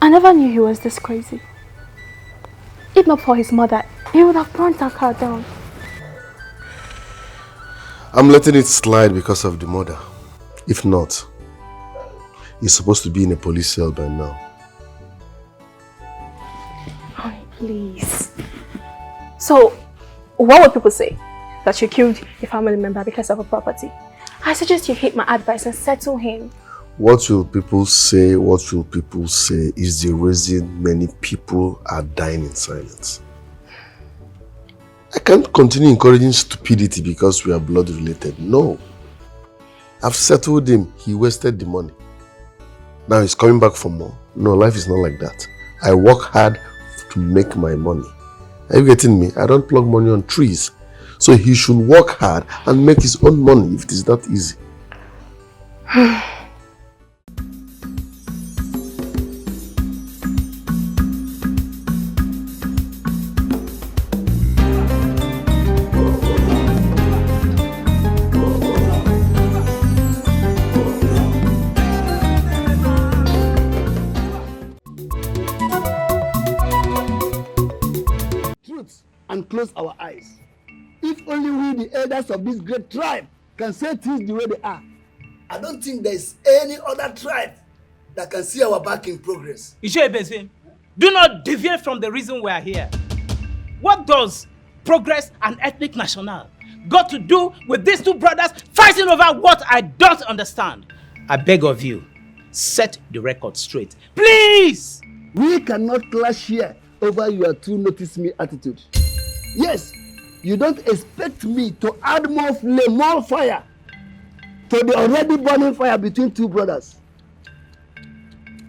I never knew he was this crazy. If not for his mother, he would have burnt that car down. I'm letting it slide because of the mother. If not, he's supposed to be in a police cell by now. Oh, please. So, what would people say? That you killed a family member because of a property? I suggest you heed my advice and settle him. What will people say? What will people say is the reason many people are dying in silence. I can't continue encouraging stupidity because we are blood related. No. I've settled him. He wasted the money. Now he's coming back for more. No, life is not like that. I work hard to make my money. Are you getting me? I don't plug money on trees. So he should work hard and make his own money if it is that easy. And close our eyes. If only we, the elders of this great tribe, can say things the way they are. I don't think there is any other tribe that can see our back in progress. Ishebeze, do not deviate from the reason we are here. What does progress and ethnic national got to do with these two brothers fighting over what I don't understand? I beg of you, set the record straight. Please! We cannot clash here over your two notice me attitude. Yes, you don't expect me to add more flame, more fire to the already burning fire between two brothers.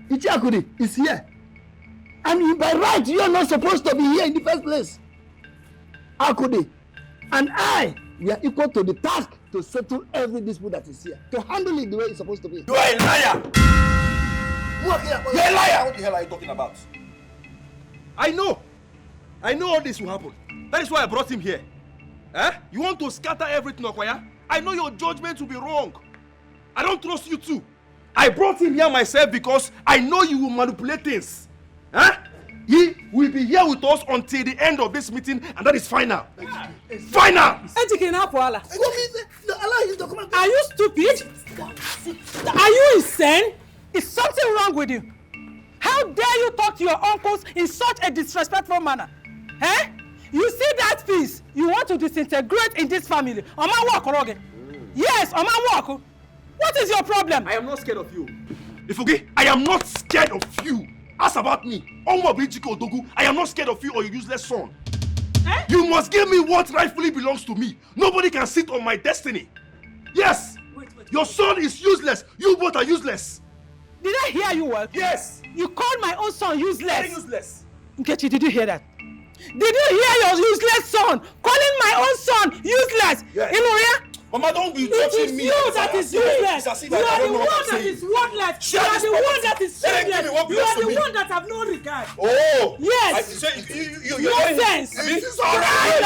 Ichiakudi is here. And by right, you are not supposed to be here in the first place. Akudi and I, we are equal to the task to settle every dispute that is here, to handle it the way it's supposed to be. You are a liar! You're a liar! What the hell are you talking about? I know all this will happen. That is why I brought him here. Eh? You want to scatter everything, Okoya? I know your judgment will be wrong. I don't trust you too. I brought him here myself because I know you will manipulate things. Eh? He will be here with us until the end of this meeting, and that is final. Final! Are you stupid? Are you insane? Is something wrong with you? How dare you talk to your uncles in such a disrespectful manner? Eh? You see that piece? You want to disintegrate in this family. Oma walk, Oroge. Yes, Oma walk. What is your problem? I am not scared of you. Ifugi, I am not scared of you. Ask about me. I am not scared of you or your useless son. Eh? You must give me what rightfully belongs to me. Nobody can sit on my destiny. Yes. Wait. Your son is useless. You both are useless. Did I hear you well? Yes. You called my own son useless. Very useless. Nkechi, did you hear that? Did you hear your useless son calling my own son useless? Yes. You know, yeah? Mama, don't be touching me. It is you that is useless. You are the one that is worthless. You are the one that is shameless. You are the one that have no regard. Oh. Yes. Nonsense. It's all right.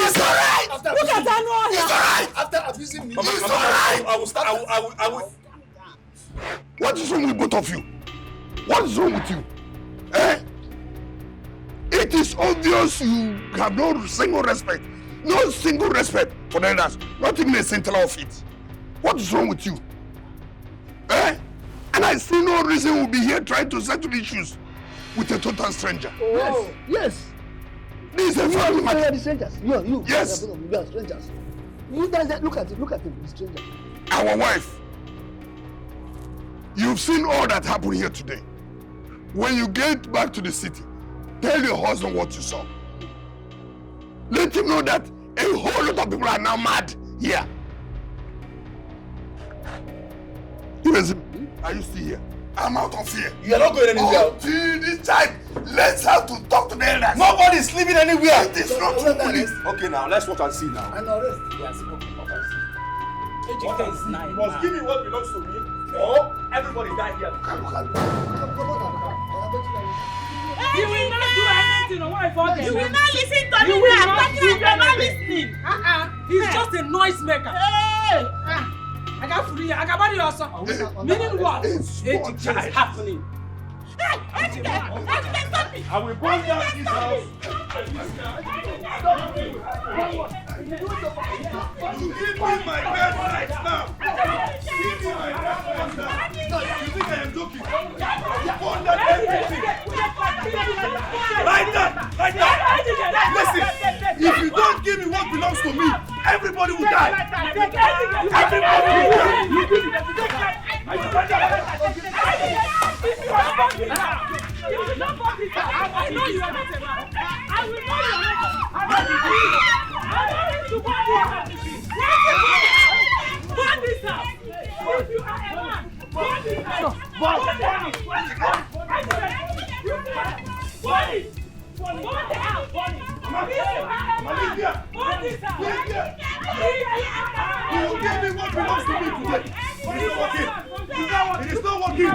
It's all right. Look at that. It's all right. After abusing me. It's all right. I will. What is wrong with both of you? What is wrong with you? Eh? It is obvious you have no single respect. No single respect for the elders. Not even a scintilla of it. What is wrong with you? Eh? And I see no reason we'll be here trying to settle issues with a total stranger. Oh. Yes. This is a family matter. You are the strangers. You. Yes. You are strangers. You guys, look at him, the stranger. Our wife. You've seen all that happened here today. When you get back to the city, tell your husband what you saw. Let him know that a whole lot of people are now mad here. Are you still here? I'm out of here. You are not going anywhere. Until this time, let's have to talk to the elders. Nobody is living anywhere. It is not true police. Okay, now let's watch and see now. And arrest. Yes, okay. You must give me what belongs to me, or everybody die here. You will not do anything on what I thought. You will not listen to me. You are not listening. He's just a noise maker. Hey! I got free. I got body also. Meaning what? It is happening. Hey, I will burn down this house. You give me my bed right now. Give me my bed right now. You think I am joking? You burn down everything. Like that. Listen, if you don't give me what belongs to me, everybody will die. Everybody will die. I know you are not a man. I will know you are not a man. I want you to burn this house. If you are a man, burn this house. Burn the house. You will give me what belongs to me today. It is not working. It is not working.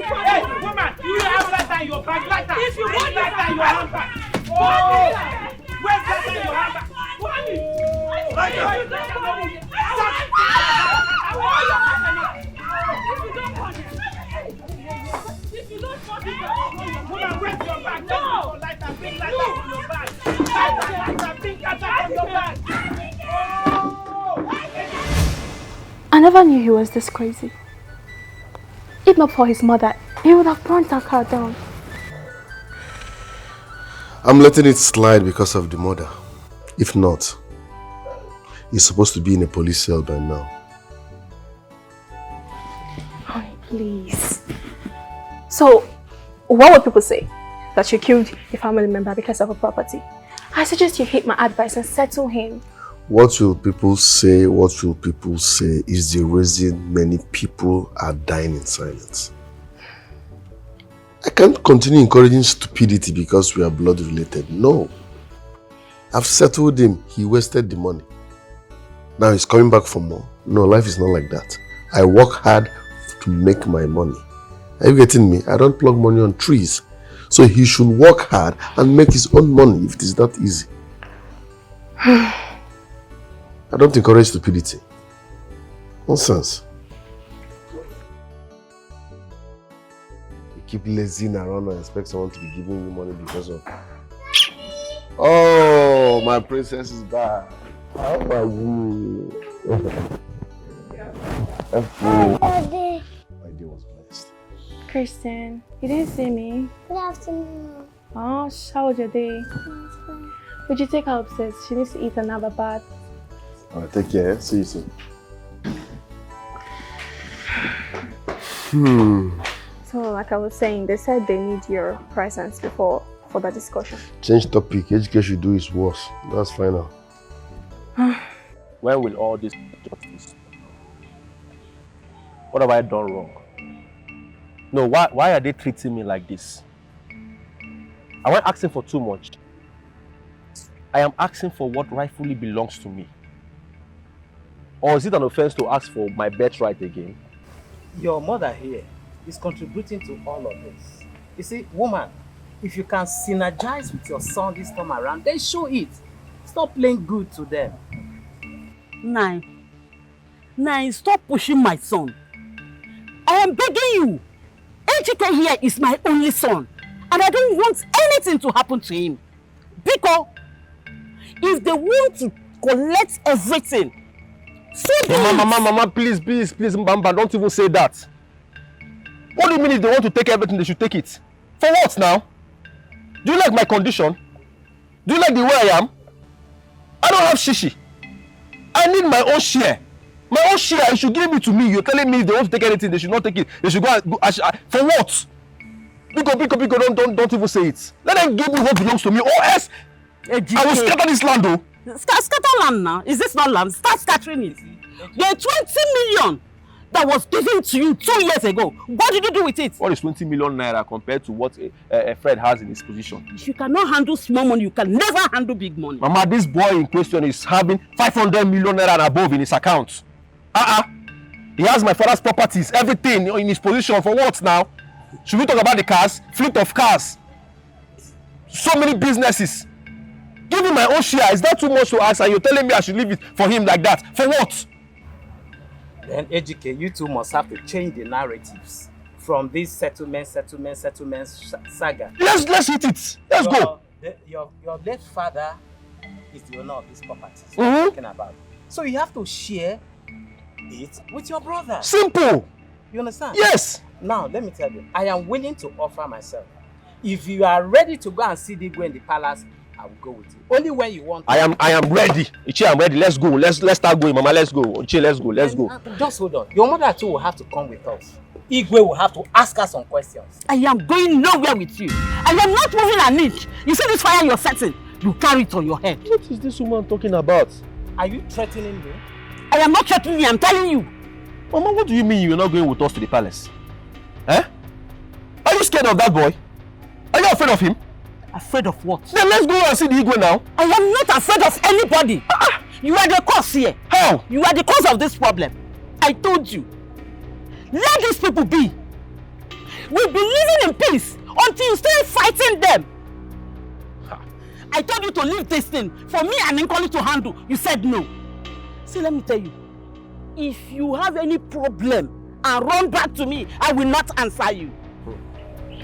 Hey, woman, you have lighter in your bag. Lighter. If you want lighter in your handbag. Oh, where's lighter in your handbag? Lighter. If you don't want it, woman, where's your bag? No. Lighter, big lighter in your bag. Lighter, big lighter in your bag. I never knew he was this crazy. If not for his mother, he would have burnt that car down. I'm letting it slide because of the mother. If not, he's supposed to be in a police cell by now. Honey, please. So, what would people say? That you killed a family member because of a property? I suggest you heed my advice and settle him. What will people say? What will people say is the reason many people are dying in silence. I can't continue encouraging stupidity because we are blood related. No. I've settled him. He wasted the money. Now he's coming back for more. No, life is not like that. I work hard to make my money. Are you getting me? I don't plug money on trees. So he should work hard and make his own money if it is that easy. I don't encourage stupidity. Nonsense. You keep lazing around and expect someone to be giving you money because of... Oh, my princess is back. How are you? My day was blessed. Christian, you didn't see me. Good afternoon. Oh, how was your day? Fine. Would you take her upstairs? She needs to eat and have a bath. Alright, take care. See you soon. So, like I was saying, they said they need your presence before for the discussion. Change topic. Education should do is worse. That's final. When will all this justice? What have I done wrong? No, why are they treating me like this? I wasn't asking for too much. I am asking for what rightfully belongs to me. Or is it an offense to ask for my birthright again? Your mother here is contributing to all of this. You see, woman, if you can synergize with your son this time around, then show it. Stop playing good to them. Nine, stop pushing my son. I am begging you. Ejike here is my only son. And I don't want anything to happen to him. Because if they want to collect everything, Mama, please, Mbamba, don't even say that. What do you mean if they want to take everything, they should take it? For what now? Do you like my condition? Do you like the way I am? I don't have shishi. I need my own share. My own share, you should give it to me. You're telling me if they want to take anything, they should not take it. They should go for what? Biko, don't even say it. Let them give me what belongs to me. Or else, I will scatter this land, though. Scatter land now. Is this not land? Start scattering it. The 20 million that was given to you 2 years ago, what did you do with it? What is 20 million naira compared to what a Fred has in his position? If you cannot handle small money, you can never handle big money. Mama, this boy in question is having 500 million naira and above in his account. He has my father's properties, everything in his position. For what now? Should we talk about the cars? Fleet of cars. So many businesses. Give me my own share. Is that too much to ask? And you're telling me I should leave it for him like that? For what? Then educate, you two must have to change the narratives. from this settlement saga. Let's hit it. Let's go. Your late father is the owner of this property we're talking about. So you have to share it with your brother. Simple. You understand? Yes. Now, let me tell you, I am willing to offer myself. If you are ready to go and see the go in the palace, I will go with you. Only when you want to. I am ready. Ichi, I'm ready. Let's go. Let's start going, Mama. Let's go. Ichi, let's go. Let's go. Just hold on. Your mother too will have to come with us. Igwe will have to ask us some questions. I am going nowhere with you. I am not moving an inch. You see this fire you're setting? You carry it on your head. What is this woman talking about? Are you threatening me? I am not threatening you. I'm telling you. Mama, what do you mean you're not going with us to the palace? Eh? Are you scared of that boy? Are you afraid of him? Afraid of what? Then let's go and see the Igwe now. I am not afraid of anybody. You are the cause here. How? You are the cause of this problem. I told you. Let these people be. We'll be living in peace until you start fighting them. I told you to leave this thing for me and Nkoli to handle. You said no. See, let me tell you. If you have any problem and run back to me, I will not answer you.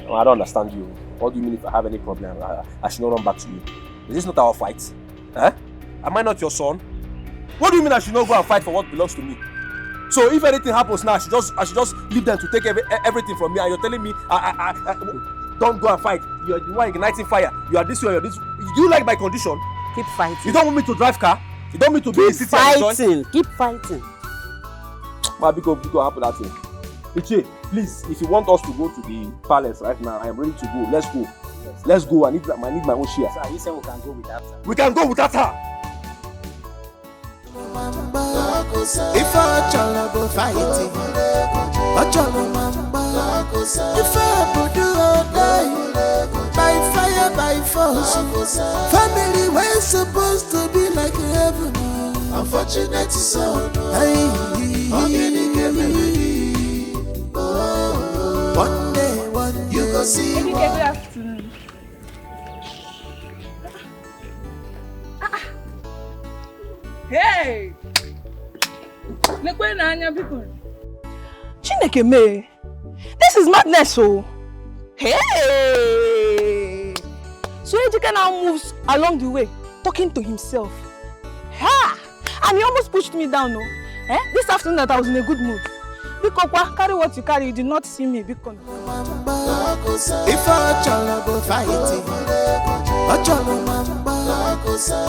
Oh, I don't understand you. What do you mean if I have any problem? I should not run back to you. Is this not our fight? Eh? Am I not your son? What do you mean I should not go and fight for what belongs to me? So if anything happens now, I should just leave them to take everything from me, and you're telling me don't go and fight. You're the one igniting fire. You are this way, you're this way. Do you like my condition? Keep fighting. You don't want me to drive car? You don't want me to be in city and enjoy? Keep fighting. Maybe go happen that thing. Micheal, please, if you want us to go to the palace right now, I am ready to go. Let's go. Yes. Let's go. I need my own share. Sir, you said we can go without her. We can go without her. If I challenge fighting, I challenge if I do or die, by fire, by force, family we're supposed to be like heaven. Unfortunate son, one day, you go see. Good afternoon. Hey! Look where Nanya people. Chineke me. This is madness, oh. Hey! So Ejike now moves along the way, talking to himself. Ha! And he almost pushed me down, no? Eh? This afternoon that I was in a good mood. Bikokwa, carry what you carry, you did not see me, Bikon. If I challenge fighting, I challenge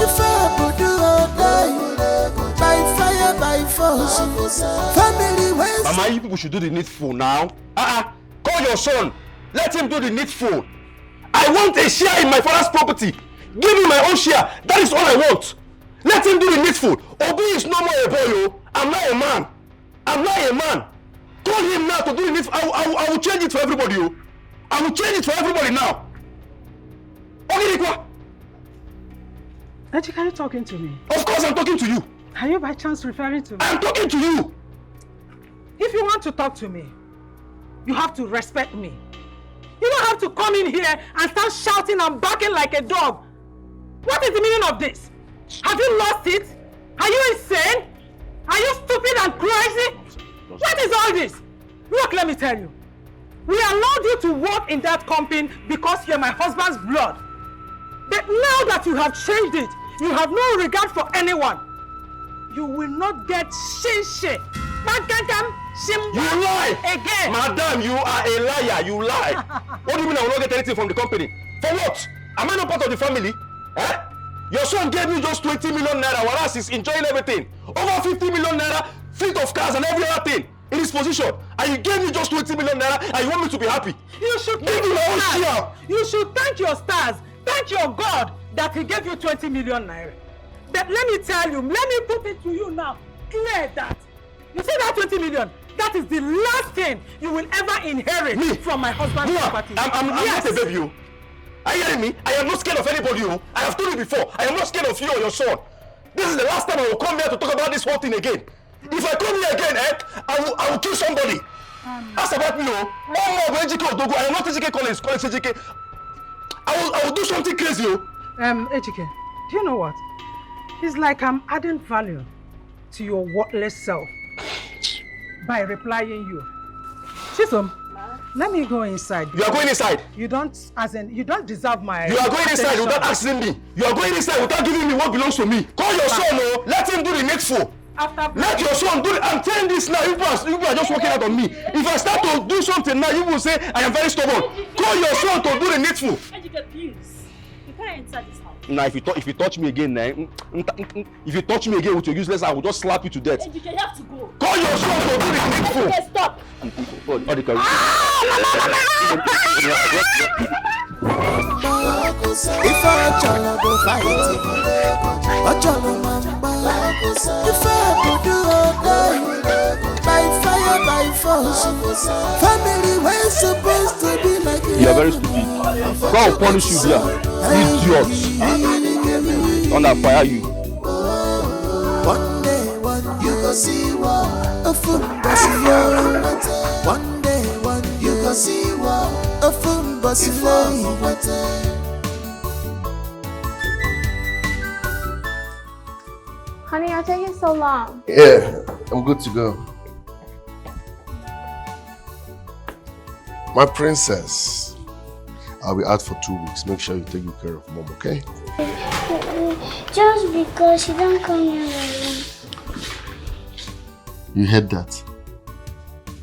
if I do or die, by fire, by force, family ways. Mama, you people should do the needful now. Call your son. Let him do the needful. I want a share in my father's property. Give me my own share. That is all I want. Let him do the needful. Obi is no more a boy, yo. I'm not a man. I'm not a man. Call him now to do the needful. I will change it for everybody, yo. I will change it for everybody now. Ejike, are you talking to me? Of course I'm talking to you. Are you by chance referring to me? I'm talking to you. If you want to talk to me, you have to respect me. You don't have to come in here and start shouting and barking like a dog. What is the meaning of this? Have you lost it? Are you insane? Are you stupid and crazy? What is all this? Look, let me tell you. We allowed you to work in that company because you're my husband's blood. But now that you have changed it, you have no regard for anyone. You will not get shinshe. You lie! Again! Madam, you are a liar. You lie. What do you mean I will not get anything from the company? For what? Am I not part of the family? Eh? Your son gave me just 20 million naira, whereas he's enjoying everything. Over 50 million naira, fleet of cars and every other thing in his position. And you gave me just 20 million naira and you want me to be happy? You should thank your stars. You should thank your stars. Thank your God that he gave you 20 million naira. But let me tell you, let me put it to you now. Clear that. You see that 20 million? That is the last thing you will ever inherit from my husband's property. I'm not a baby. Are you hearing me? I am not scared of anybody. I have told you before. I am not scared of you or your son. This is the last time I will come here to talk about this whole thing again. If I come here again, I will kill somebody. Ask about me, I am not Ejike Collins, Ejike. I will do something crazy. Ejike, do you know what? It's like I'm adding value to your worthless self by replying you. Chisom, Let me go inside. You are going inside. You don't, you don't deserve my You are going inside attention. without asking me. You are going inside without giving me what belongs to me. Call your son, oh. Let him do the needful. Let your son do it. I'm telling this now. You are just working out on me. If I start to do something now, you will say I am very stubborn. Call your son to do the needful. Please. You can't enter this house. Now, if you touch me again, if you touch me again with your useless, I will just slap you to death. You have to go. Call your son to do the needful. Stop. If I cholo go fighting, I cholo mamba. If I do all day, by fire, by force, family we're supposed to be like you are very stupid. God will punish you there. Idiot. Under fire you. One day, you go see war. A fool, one day, you go see war. A fool, bossy Honey, you're taking so long. Yeah, I'm good to go. My princess, I'll be out for 2 weeks. Make sure you take good care of mom, okay? Just because she don't come here alone. You heard that?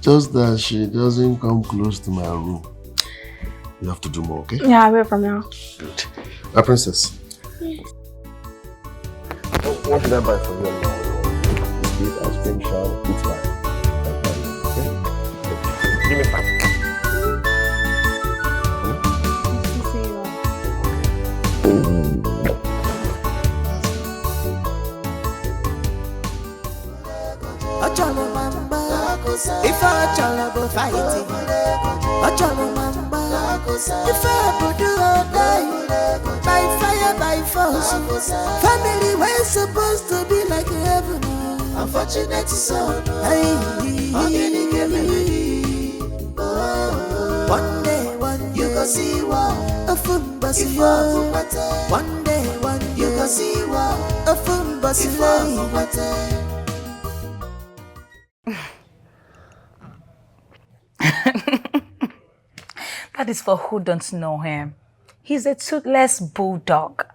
Just that she doesn't come close to my room. You have to do more, okay? Yeah, I will from now. Good. My princess. Yes. What should I buy for you now? Biscuit, ice cream, Sharon, pizza. Okay? Give me 5. If I cholo go fighting, I cholo mamba. If I do all day, by fire, by force, family we're supposed to be like heaven. Unfortunate son, one day, you go see war. A fool bossy. One day, you go see war. A fool bossy. That is for who don't know him. He's a toothless bulldog.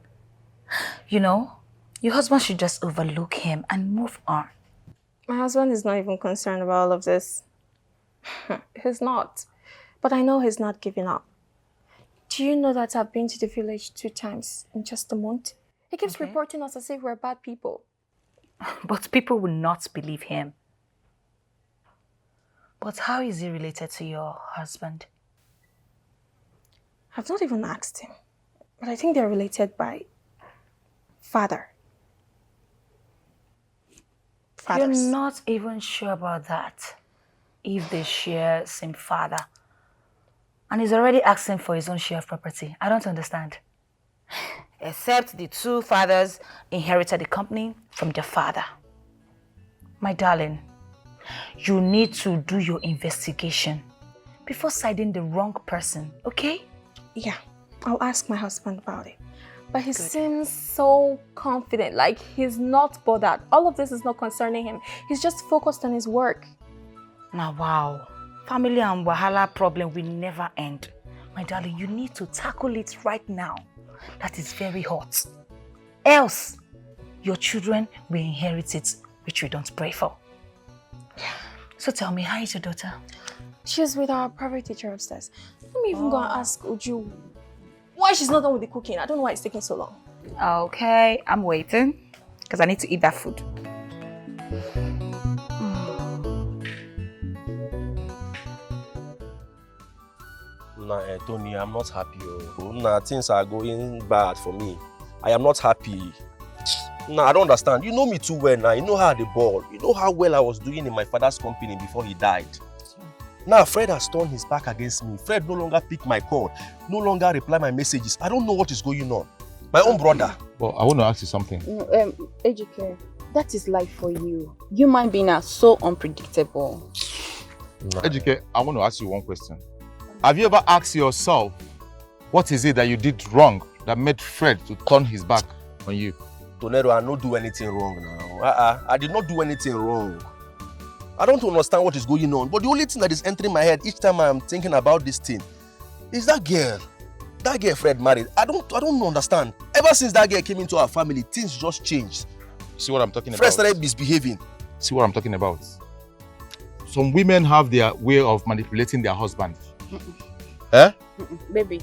You know, your husband should just overlook him and move on. My husband is not even concerned about all of this. He's not. But I know he's not giving up. Do you know that I've been to the village 2 times in just a month? He keeps reporting us as if we're bad people. But people will not believe him. But how is he related to your husband? I've not even asked him. But I think they're related by father. Fathers. You're not even sure about that. If they share same father. And he's already asking for his own share of property. I don't understand. Except the 2 fathers inherited the company from their father. My darling, you need to do your investigation before siding the wrong person, okay? Yeah, I'll ask my husband about it. But he seems so confident, like he's not bothered. All of this is not concerning him. He's just focused on his work. Now, wow. Family and wahala problem will never end. My darling, you need to tackle it right now. That is very hot. Else, your children will inherit it, which we don't pray for. So tell me, how is your daughter? She's with our private teacher upstairs. Let me even go and ask Uju why she's not done with the cooking. I don't know why it's taking so long. Okay, I'm waiting because I need to eat that food. Nah, Tony, I'm not happy. Nah, things are going bad for me. I am not happy. Nah, I don't understand. You know me too well now. You know how the ball. You know how well I was doing in my father's company before he died. Now, Fred has turned his back against me. Fred no longer pick my call, no longer reply my messages. I don't know what is going on. My own brother. Well, I want to ask you something. Ejike, that is life for you. Human beings are so unpredictable. Nah. Ejike, I want to ask you one question. Have you ever asked yourself, what is it that you did wrong that made Fred to turn his back on you? Tonero, I don't do anything wrong now. I did not do anything wrong. I don't understand what is going on, but the only thing that is entering my head each time I'm thinking about this thing is that girl. That girl Fred married. I don't understand. Ever since that girl came into our family, things just changed. See what I'm talking about? Fred started misbehaving. See what I'm talking about? Some women have their way of manipulating their husband. Eh? Baby,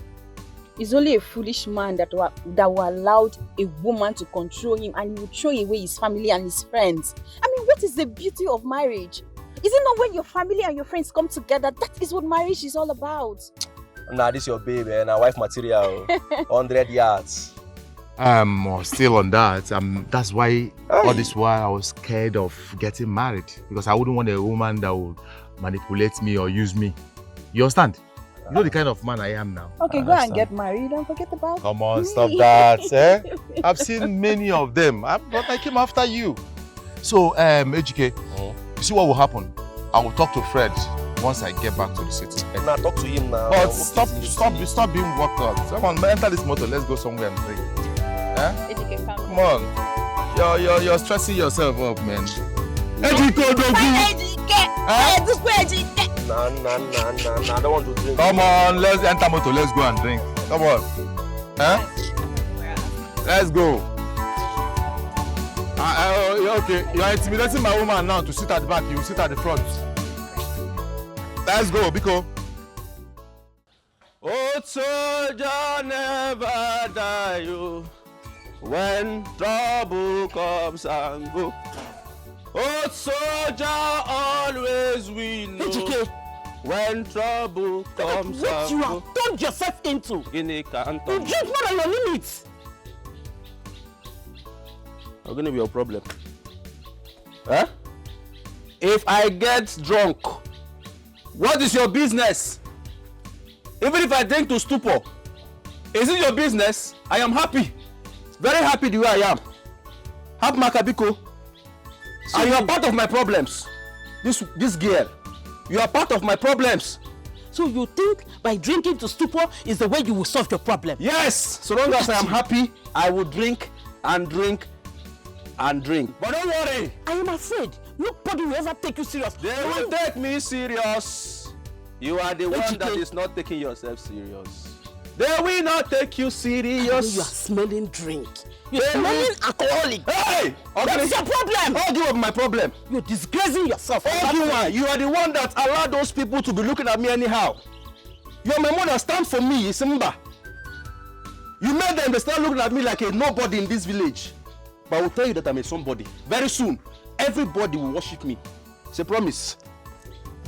it's only a foolish man that will allow a woman to control him and he will throw away his family and his friends. I mean, what is the beauty of marriage? Is it not when your family and your friends come together? That is what marriage is all about. Nah, this is your baby and our wife material. 100 yards. Still on that. That's why all this while I was scared of getting married, because I wouldn't want a woman that would manipulate me or use me. You understand? You know the kind of man I am now. Okay, go and get married and forget about Come on, stop that. Eh? I've seen many of them, but I came after you. So, HK, you see what will happen? I will talk to Fred once I get back to the city. Nah, talk to him now. But stop being worked out. Come on, enter this motor. Let's go somewhere and drink. Eh? Come on. You're stressing yourself up, man. Nah, I don't want to drink. Come on, let's enter motor. Let's go and drink. Come on. Huh? Let's go. Okay, you're intimidating my woman now to sit at the back. You sit at the front. Let's go, Biko. Oh, soldier never die, you. When trouble comes and go. Oh, soldier always win. When trouble comes and go. What you have turned yourself into? You drink more than your limits. What's going to be your problem? Huh? If I get drunk, what is your business? Even if I drink to stupor, is it your business? I am happy. Very happy the way I am. Have Makabiko. And you are part of my problems. This girl, you are part of my problems. So you think by drinking to stupor is the way you will solve your problem? Yes! So long as I am happy, I will drink and drink and drink. But don't worry. I am afraid nobody will ever take you serious. They will take me serious. You are the one that is not taking yourself serious. They will not take you serious. You are smelling drink. You're smelling alcoholic. Hey! What's your problem? All you have my problem. You're disgracing yourself. You are the one that allowed those people to be looking at me anyhow. You're my mother, stand for me, Simba. You made them start looking at me like a nobody in this village. But I will tell you that I'm a somebody. Very soon, everybody will worship me. It's a promise.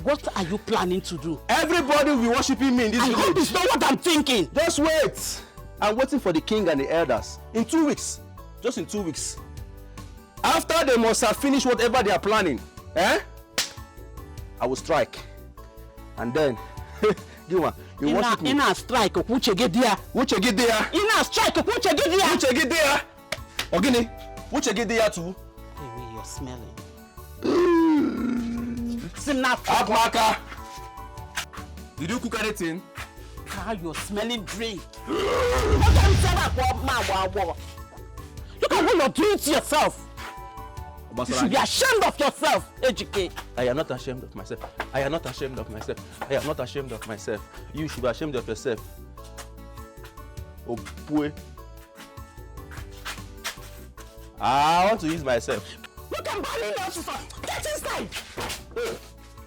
What are you planning to do? Everybody will be worshiping me in this village. I hope it's not what I'm thinking. Just wait. I'm waiting for the king and the elders. In 2 weeks. Just in 2 weeks. After they must have finished whatever they are planning, I will strike. And then, you worship me. In a strike, Wuchegedia. Wuchegedia. In a strike, Wuchegedia. Wuchegedia. Ogini, Wuchegedia too. The way you're smelling. Abmaka. Did you cook anything? How you're smelling drink. Look at what you're doing to yourself. You should be ashamed of yourself, Ejike. I am not ashamed of myself. I am not ashamed of myself. I am not ashamed of myself. You should be ashamed of yourself. Oh boy. I want to use myself. Look at my little officer. Get inside.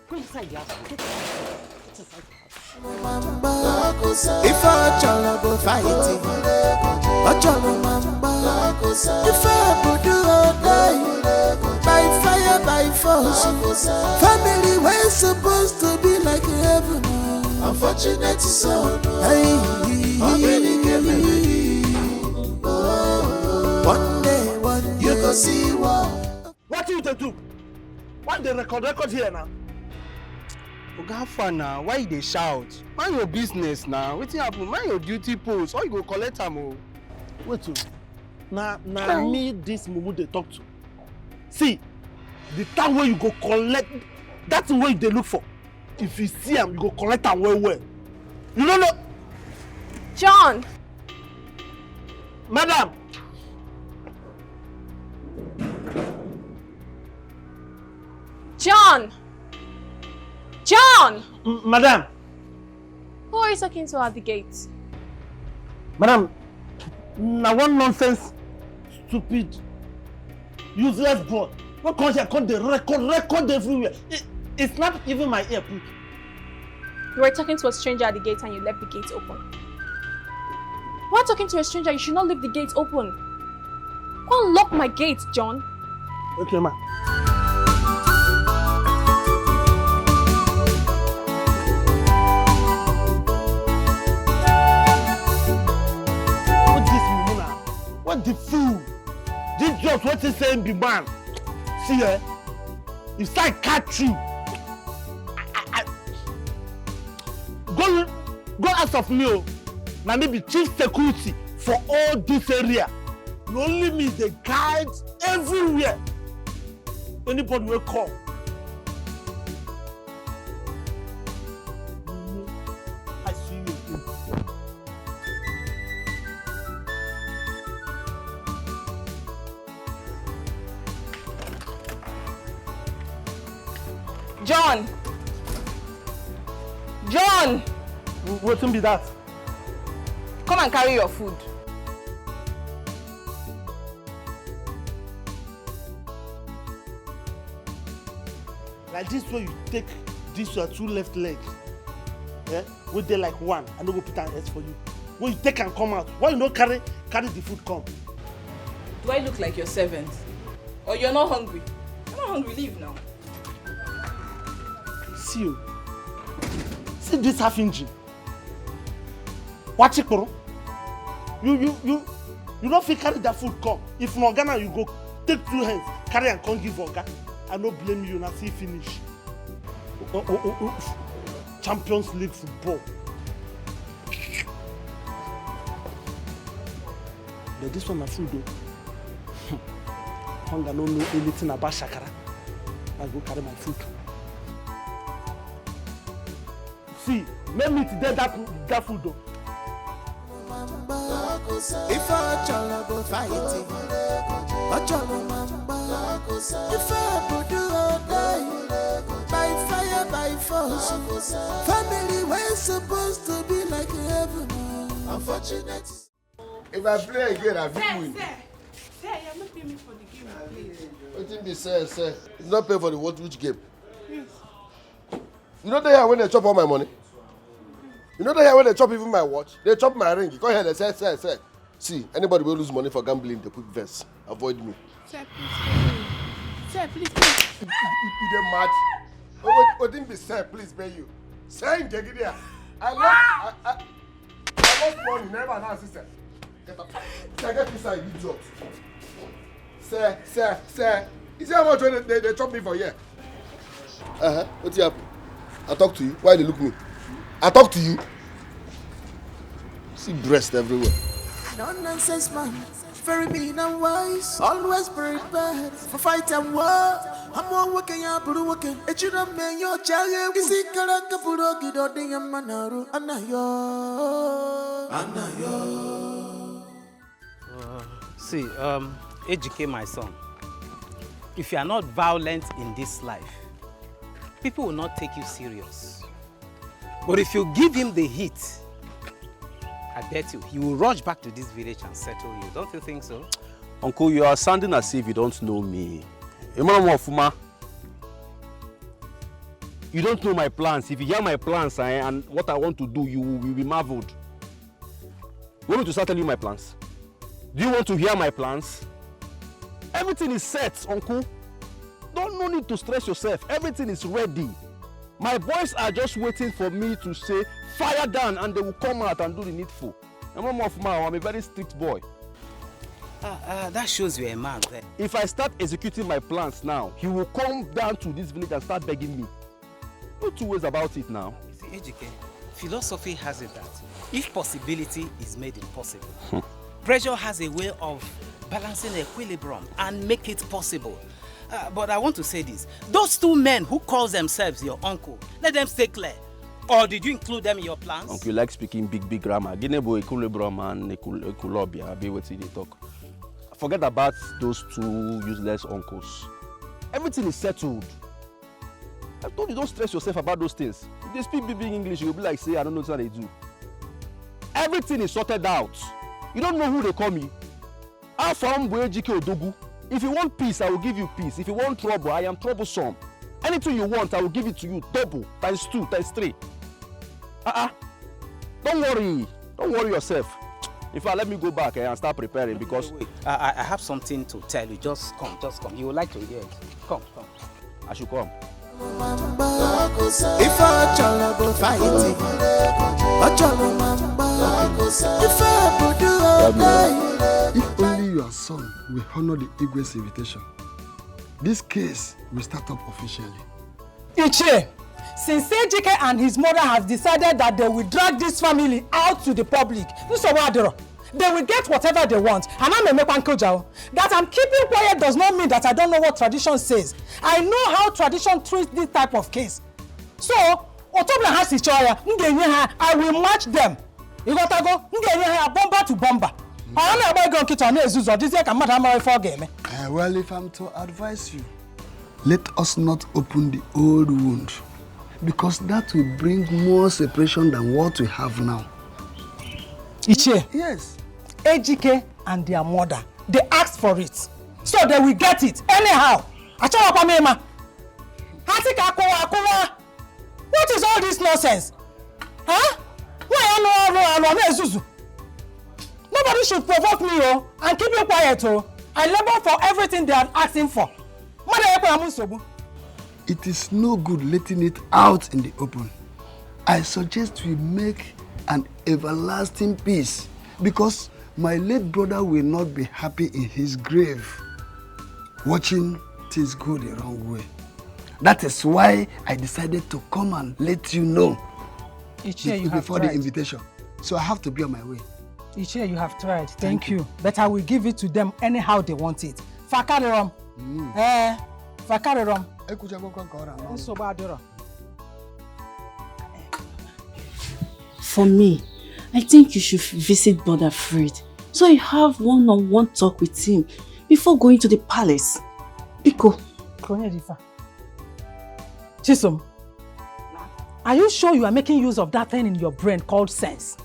Go inside the house. Get inside. If I cholo fighting, I cholo mamba. If I put you all day, by fire, by force. Family was supposed to be like heaven. Unfortunate son, one day, you go see what. What do you do? Why they record here now? Oga fan now, why they shout? Mind your business now. Wetin happen? Mind your duty post. Or you go collect am o. Wait o. Na me this mumu they talk to. See, the time where you go collect, that's the way they look for. If you see him, you go collect am well. You don't know. John. Madam. John. John! Madam! Who are you talking to at the gate? Madam, now one nonsense, stupid, useless boy. What comes here? Come the record everywhere. It's not even my ear. You were talking to a stranger at the gate and you left the gate open. While talking to a stranger, you should not leave the gate open. Go and lock my gate, John. Okay, ma. What the fool? This just what he's saying be man. See eh? If I catch you, go out of me. Now maybe chief security for all this area. You only me the guides everywhere. Anybody will call. I see you. John! John! What be that? Come and carry your food. Like this way you take this your two left legs. Yeah? With they like one, I no go put an S for you. When you take and come out, why you no carry the food come? Do I look like your servant? Or you're not hungry? You're not hungry, leave now. See you. See this half engine. Watch it, bro. You don't feel carry that food come. If in Ghana you go take 2 hands, carry and come give Oga. I no blame you, na see finish. Champions League football. But this one na food though. Hunger no know anything about shakara. I go carry my food. See, make me today that food though. If I challenge fighting, I challenge mamba. If I do all day, by fire, by force, family we're supposed to be like heaven. Unfortunate. If I play again, I will win. Sir, you're not paying me for the game, please. What did they say, sir? It's not paying for the which game? Yes. You know they here when they chop all my money? You know they here when they chop even my watch? They chop my ring. You come here and say, sir. See, anybody will lose money for gambling, they put verse. Avoid me. Sir, please. Sir, please. You dey mad? What didn't be sir, please pay you. Sir, in Gegidia. I lost money, never announced sister. Get up. Sir, get inside, idiot. Sir. You see how much they chop me for here? What's happened? I talk to you. Why they look at me? I talk to you. See breast everywhere. No nonsense man, very mean and wise, always prepared for fight and war. I'm all working, I'm working. It should have been your child. You see, Karaka Purogi, Dodi, and Manaru, Anayo. See, Ejike, my son, if you are not violent in this life, people will not take you serious. But if you give him the heat, I bet you, he will rush back to this village and settle you. Don't you think so? Uncle, you are sounding as if you don't know me. You don't know my plans. If you hear my plans and what I want to do, you will be marveled. You want me to start telling you my plans? Do you want to hear my plans? Everything is set, Uncle. No need to stress yourself. Everything is ready. My boys are just waiting for me to say, fire down, and they will come out and do the needful. I'm a very strict boy. That shows you're a man then. If I start executing my plans now, he will come down to this village and start begging me. No two ways about it now. You see, Ejike, philosophy has it that if possibility is made impossible, pressure has a way of balancing equilibrium and make it possible. But I want to say this. Those two men who call themselves your uncle, let them stay clear. Or did you include them in your plans? Uncle, you like speaking big grammar. Ginebo, equilibrium and equilobia. Be what they talk. Forget about those two useless uncles. Everything is settled. I told you, don't stress yourself about those things. If they speak big English, you'll be like, say, I don't know what they do. Everything is sorted out. You don't know who they call me. I'm from Ejike Odogu. If you want peace, I will give you peace. If you want trouble, I am troublesome. Anything you want, I will give it to you. Double, times 2, times 3. Don't worry. Don't worry yourself. In fact, let me go back and start preparing because... Wait. I have something to tell you. Just come. You would like to hear it. Come. I should come. If I challenge fighting, If only your son will honor the Igwe's invitation, this case will start up officially. Ichie, since Ejike and his mother have decided that they will drag this family out to the public, they will get whatever they want. And I'm a Mekwankojao. That I'm keeping quiet does not mean that I don't know what tradition says. I know how tradition treats this type of case. So, Otobla has his choice. I will match them. You got to go? Bomber to bomber. Well, if I'm to advise you, let us not open the old wound, because that will bring more separation than what we have now. Ichie. Yes. Ejike and their mother, they asked for it. So they will get it anyhow. What is all this nonsense? Huh? Nobody should provoke me, and keep you quiet, I labor for everything they are asking for. It is no good letting it out in the open. I suggest we make an everlasting peace, because my late brother will not be happy in his grave watching things go the wrong way. That is why I decided to come and let you know before the invitation. So I have to be on my way. Ichie, you have tried. Thank you. But I will give it to them anyhow they want it. Fakarirom. Fakarirom. For me, I think you should visit Brother Fred, so you have one-on-one talk with him before going to the palace. Biko. Chisom, are you sure you are making use of that thing in your brain called sense?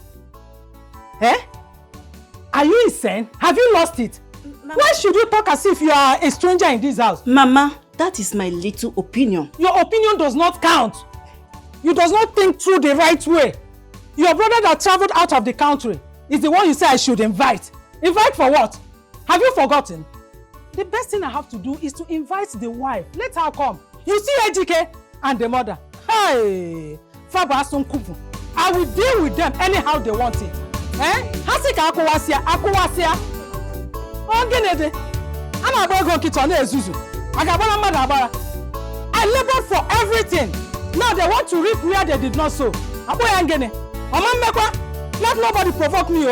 Are you insane? Have you lost it? Mama. Why should you talk as if you are a stranger in this house? Mama, that is my little opinion. Your opinion does not count. You does not think through the right way. Your brother that traveled out of the country is the one you say I should invite. Invite for what? Have you forgotten? The best thing I have to do is to invite the wife. Let her come. You see Ejike and the mother. Hey, I will deal with them anyhow they want it. Hasika akuwasia. Ongenede. Ana bogo kitone ezuzu. Agabana madabara. I labored for everything. Now they want to reap where they did not sow. Aboyangene. Let nobody provoke me,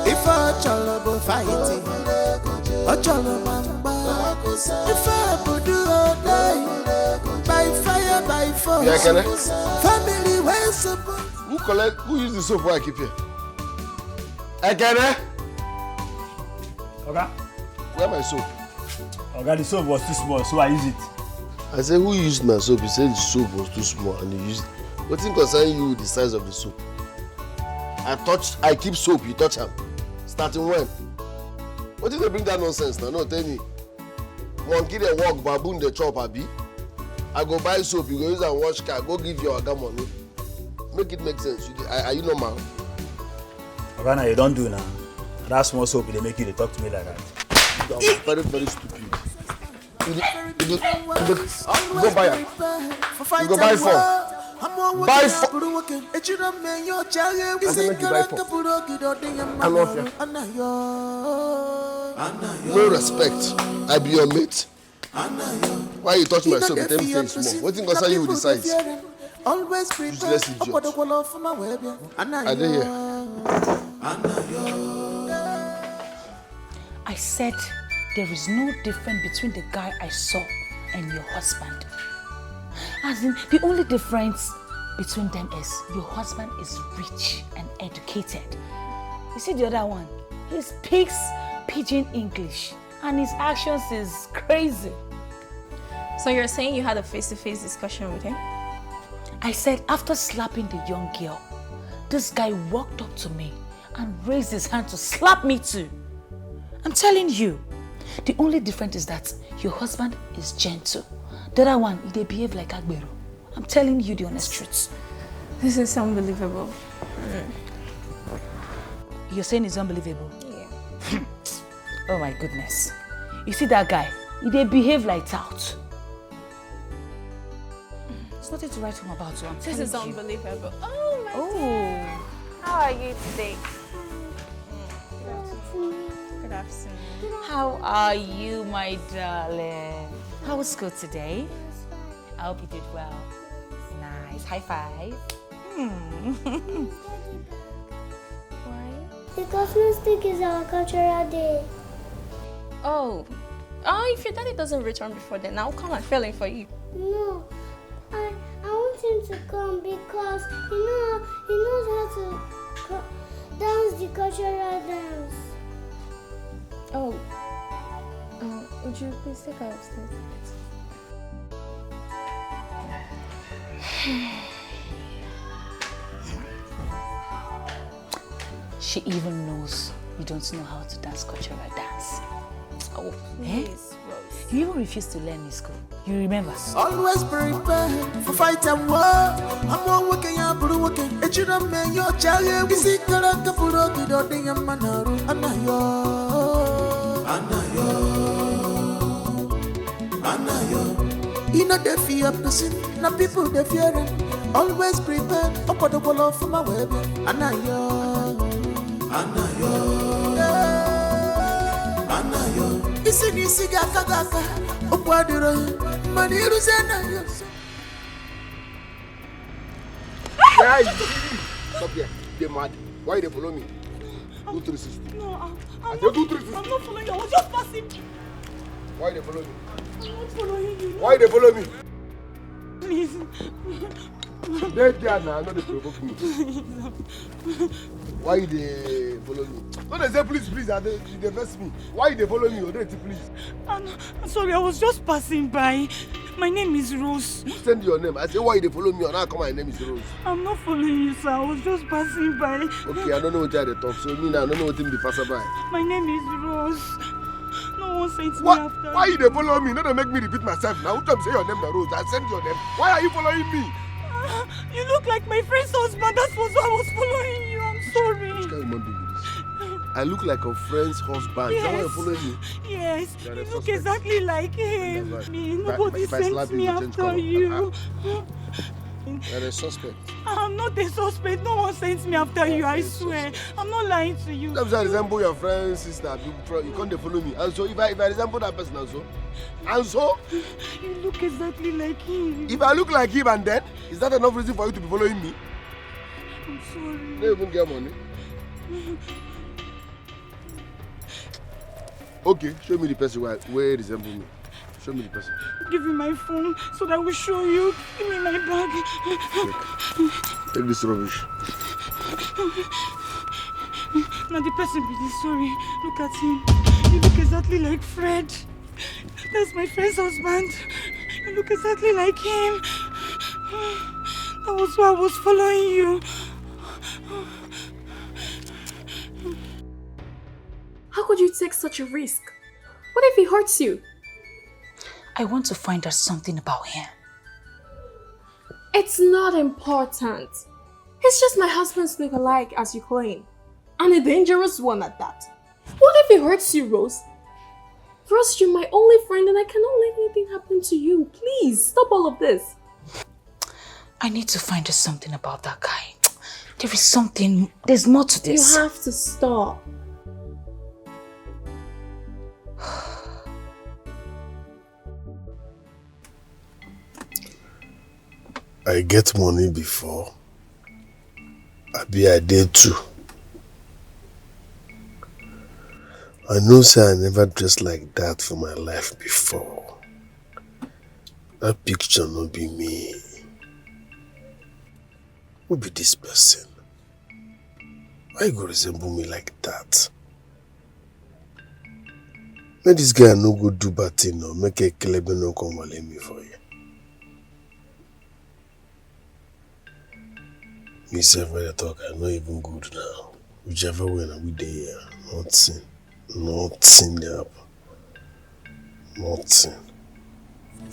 If I challenge fighting, if I do all day, by fire, by force, family well support. Who use the soap I keep here? Again? Okay. Where my soap? Okay, the soap was too small, so I use it. I said, who used my soap? He said the soap was too small and you used it. What thing concern you with the size of the soap? I keep soap, you touch them. Starting when? What did they bring that nonsense now? No, tell me. Monkey they walk, baboon they chop, abi. I go buy soap, you go use and wash car, go give your aga money. Make it make sense. Are you normal? Okay, now you don't do now. That small soap, they make you they talk to me like that. You are very, very stupid. You go buy it. You go buy 4. Buy 4. I said make you buy 4. I love you. No respect. I be your mate. Why you touch my soap? Tell me say small. What thing concern you with the size? Useless idiot. I didn't hear. I said there is no difference between the guy I saw and your husband. As in, the only difference between them is your husband is rich and educated. You see the other one? He speaks pidgin English and his actions is crazy. So you're saying you had a face-to-face discussion with him? I said after slapping the young girl, this guy walked up to me and raised his hand to slap me too. I'm telling you, the only difference is that your husband is gentle. The other one, they behave like Agbero. I'm telling you the honest truth. This is unbelievable. You're saying it's unbelievable? Yeah. Oh my goodness. You see that guy? They behave like tout. There's nothing to write home about. So This is unbelievable. Oh my dear. How are you today? Good afternoon. How are you, my darling? How was school today? I hope you did well. Nice. High five. Why? Because Mystic is our cultural day. Oh, if your daddy doesn't return before then, I'll come and fill in for you. No, I want him to come because he knows how to dance the cultural dance. Oh, would you please take her upstairs? She even knows you don't know how to dance cultural dance. Oh, please, Rose. You even refused to learn in school. You remember? Always prepared for fight and war. I'm one working, I'm working. It should have made your child. You see, Karaka Puroki, Dotting and Manaru, Anayo. You know the fear person, now people the fearing. Always prepared, up the wall of my web. Anayo. Isi ni siga kagaka, okwadiro, maniru zena. Guys, stop here. They're mad. Why they follow me? Do 360. No, I said do 360. I'm not following you. I was just passing. Why they follow me? I'm not following you. Why they follow me? Please. They are now, not they provoke me. Why they follow me? No, they say please, they vex me. Why they follow me? Or they please? I'm sorry, I was just passing by. My name is Rose. Who send your name? I say why they follow me? Or now come my name is Rose. I'm not following you, sir. I was just passing by. Okay, I don't know what they talk. So me now, I don't know what him be passing by. My name is Rose. No one sent me after. Why they follow me? Not to make me repeat myself. Now who time say your name, the Rose? I send your name. Why are you following me? You look like my friend's husband. That's why I was following you. I'm sorry. Which kind of man do this? I look like a friend's husband. Is that why you're following me? Yes. You You look exactly like him. Nobody if I slap sent you, me you change after colour. you. You're a suspect. I'm not a suspect. No one sent me after you, I swear. I'm not lying to you. Sometimes I resemble your friend's sister. You can't follow me. And so if I resemble that person also, and so you look exactly like him. If I look like him and then, is that enough reason for you to be following me? I'm sorry. You don't even get money. Okay, show me the person where you resemble me. Show me the person. Give me my phone so that I will show you. Give me my bag. Take this rubbish. Now the person be this sorry. Look at him. You look exactly like Fred. That's my friend's husband. You look exactly like him. That was why I was following you. How could you take such a risk? What if he hurts you? I want to find out something about him. It's not important. He's just my husband's look-alike, as you claim. And a dangerous one at that. What if he hurts you, Rose? Rose, you're my only friend and I cannot let anything happen to you. Please, stop all of this. I need to find out something about that guy. There is something, there's more to this. You have to stop. I get money before. I did too. I know say I never dressed like that for my life before. That picture no be me. Who be this person? Why you go resemble me like that? Let this guy no go do bad thing no. Make a clever no come wale me for you. Me self when I talk, I'm not even good now. Whichever way we dey here, nothing there happen. Nothing.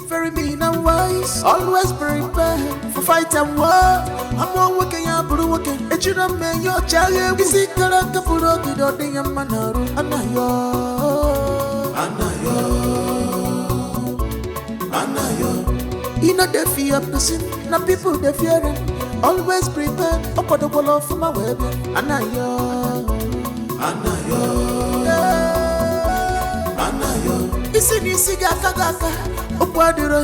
Very mean and wise, always prepared for fight and war. I'm one working, I'm working. A children man, your child, is it gonna go for the good or the Yamanaru? Anayo. You know the fear person, now people the fearing. Always prepared, up for the wall of my web. Anayo. Isi ni siga kagaka opwadiro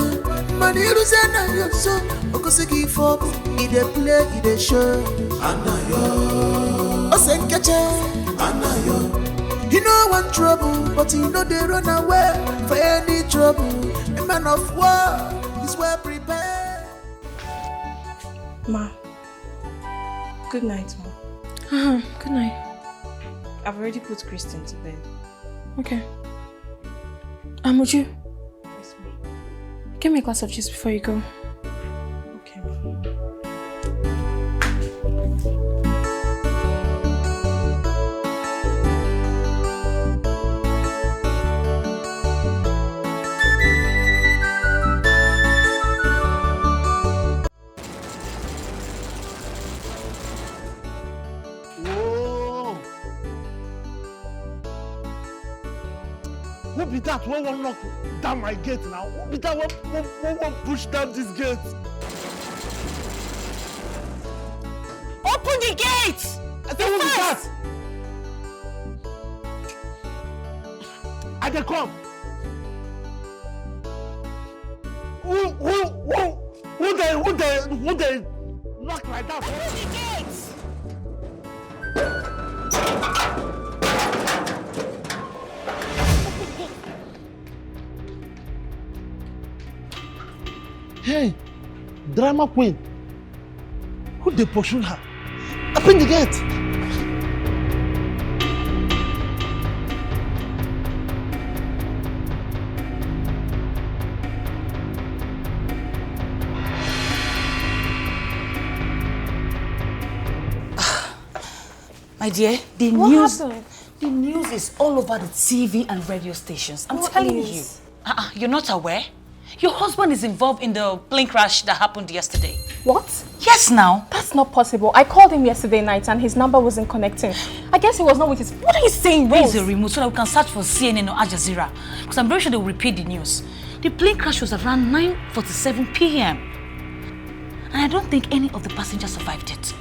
maniru zena yoso okosigi fobu ide play ide show anayo osenkeche anayo you know one trouble but you know they run away for any trouble a man of war is well prepared. Ma, good night, Ma. Good night. I've already put Kristen to bed. Okay. Would you? Yes, ma'am. Give me a glass of juice before you go. Okay. Whoa! Who be that? Who won't knock down my gate now? Who be that? Who won't push down this gate? Open the gate! I said, who be that? I dey come. Who they knock like that? Open the gate! Hey, drama queen. Who they pursue her? Open the gate. My dear, the news is all over the TV and radio stations. I'm telling you. You're not aware? Your husband is involved in the plane crash that happened yesterday. What? Yes, now. That's not possible. I called him yesterday night and his number wasn't connecting. I guess he was not with his... What are you saying, Rose? Where's the remote so that we can search for CNN or Al Jazeera? Because I'm very sure they will repeat the news. The plane crash was around 9:47 p.m. And I don't think any of the passengers survived it.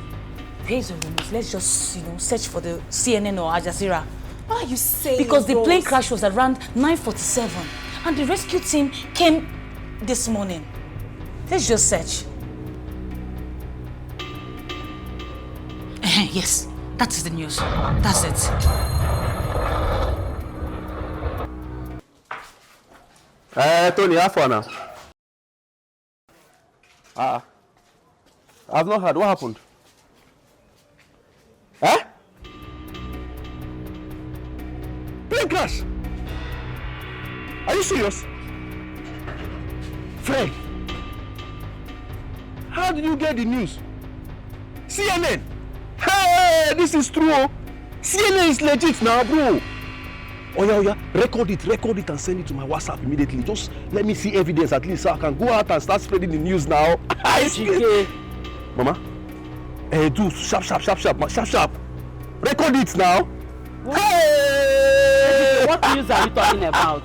Where's the remote? Let's just, search for the CNN or Al Jazeera. What are you saying, Because the Rose? plane crash was around 9:47 and the rescue team came this morning. Let's just search. Yes, that is the news. That's it. Tony, how far now? I've not heard. What happened? Plane crash. Are you serious? Fred, how did you get the news? CNN. Hey, this is true. CNN is legit now, bro. Oh yeah, record it and send it to my WhatsApp immediately. Just let me see evidence at least so I can go out and start spreading the news now. Mama, do sharp. Record it now. What? Hey! What news are you talking about?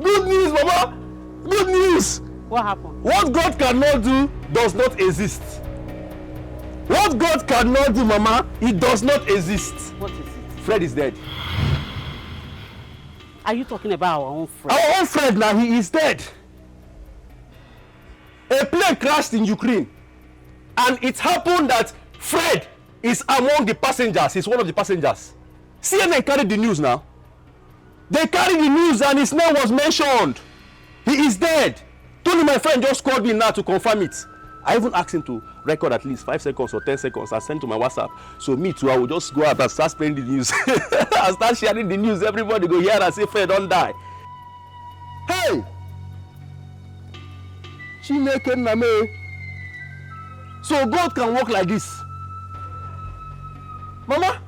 Good news, Mama. Good news. What happened? What God cannot do does not exist. What God cannot do, Mama, it does not exist. What is it? Fred is dead. Are you talking about our own Fred? Our own Fred now, he is dead. A plane crashed in Ukraine. And it happened that Fred is among the passengers. He's one of the passengers. CNN carried the news now. They carried the news and his name was mentioned. He is dead. Tony, my friend, just called me now to confirm it. I even asked him to record at least 5 seconds or 10 seconds. I sent to my WhatsApp. So me too, I will just go out and start spreading the news. I start sharing the news. Everybody go hear and say, Fred, don't die. Hey! Chineke name. So God can work like this. Mama,